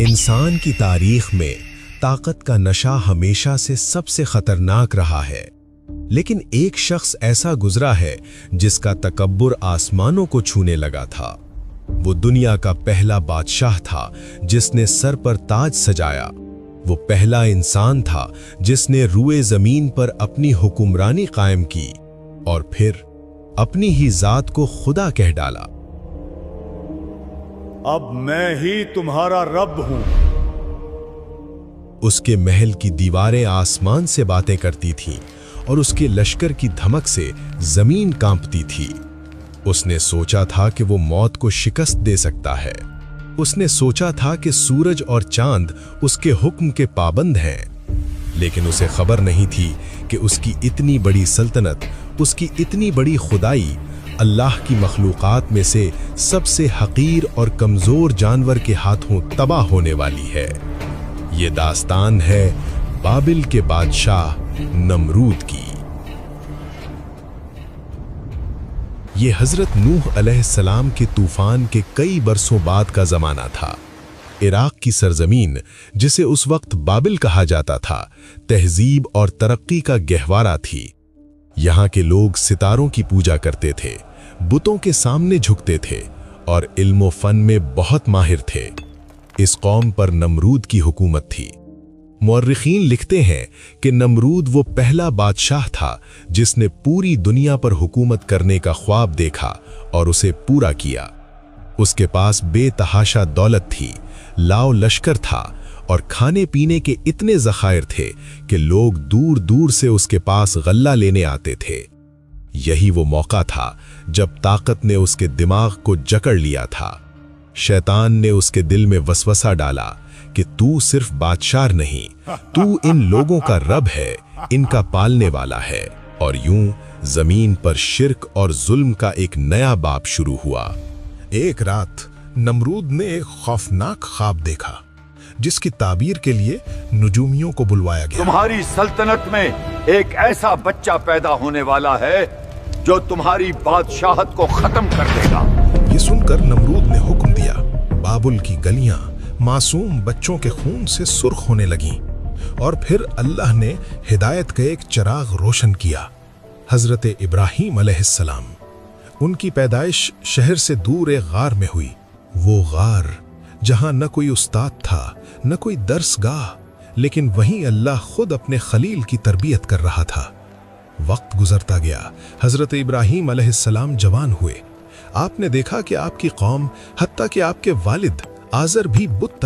انسان کی تاریخ میں طاقت کا نشہ ہمیشہ سے سب سے خطرناک رہا ہے، لیکن ایک شخص ایسا گزرا ہے جس کا تکبر آسمانوں کو چھونے لگا تھا۔ وہ دنیا کا پہلا بادشاہ تھا جس نے سر پر تاج سجایا۔ وہ پہلا انسان تھا جس نے روئے زمین پر اپنی حکمرانی قائم کی اور پھر اپنی ہی ذات کو خدا کہہ ڈالا۔ اب میں ہی تمہارا رب ہوں۔ اس کے محل کی دیواریں آسمان سے باتیں کرتی تھیں اور اس کے لشکر کی دھمک سے زمین کانپتی تھی۔ اس نے سوچا تھا کہ وہ موت کو شکست دے سکتا ہے۔ اس نے سوچا تھا کہ سورج اور چاند اس کے حکم کے پابند ہیں، لیکن اسے خبر نہیں تھی کہ اس کی اتنی بڑی سلطنت، اس کی اتنی بڑی خدائی اللہ کی مخلوقات میں سے سب سے حقیر اور کمزور جانور کے ہاتھوں تباہ ہونے والی ہے۔ یہ داستان ہے بابل کے بادشاہ نمرود کی۔ یہ حضرت نوح علیہ السلام کے طوفان کے کئی برسوں بعد کا زمانہ تھا۔ عراق کی سرزمین، جسے اس وقت بابل کہا جاتا تھا، تہذیب اور ترقی کا گہوارہ تھی۔ یہاں کے لوگ ستاروں کی پوجا کرتے تھے، بتوں کے سامنے جھکتے تھے اور علم و فن میں بہت ماہر تھے۔ اس قوم پر نمرود کی حکومت تھی۔ مورخین لکھتے ہیں کہ نمرود وہ پہلا بادشاہ تھا جس نے پوری دنیا پر حکومت کرنے کا خواب دیکھا اور اسے پورا کیا۔ اس کے پاس بے تحاشا دولت تھی، لاؤ لشکر تھا اور کھانے پینے کے اتنے ذخائر تھے کہ لوگ دور دور سے اس کے پاس غلہ لینے آتے تھے۔ یہی وہ موقع تھا جب طاقت نے اس کے دماغ کو جکڑ لیا تھا۔ شیطان نے اس کے دل میں وسوسہ ڈالا کہ تو صرف بادشاہ نہیں، تو ان لوگوں کا رب ہے، ان کا پالنے والا ہے۔ اور یوں زمین پر شرک اور ظلم کا ایک نیا باب شروع ہوا۔ ایک رات نمرود نے ایک خوفناک خواب دیکھا جس کی تعبیر کے لیے نجومیوں کو بلوایا گیا۔ تمہاری سلطنت میں ایک ایسا بچہ پیدا ہونے والا ہے جو تمہاری بادشاہت کو ختم کر دے گا۔ یہ سن کر نمرود نے حکم دیا۔ بابل کی گلیاں معصوم بچوں کے خون سے سرخ ہونے لگیں اور پھر اللہ نے ہدایت کا ایک چراغ روشن کیا۔ حضرت ابراہیم علیہ السلام، ان کی پیدائش شہر سے دور ایک غار میں ہوئی۔ وہ غار جہاں نہ کوئی استاد تھا، نہ کوئی درس گاہ، لیکن وہیں اللہ خود اپنے خلیل کی تربیت کر رہا تھا۔ وقت گزرتا گیا، حضرت ابراہیم علیہ السلام جوان ہوئے۔ آپ نے دیکھا کہ آپ کی قوم، حتیٰ کہ آپ کے والد آزر بھی بت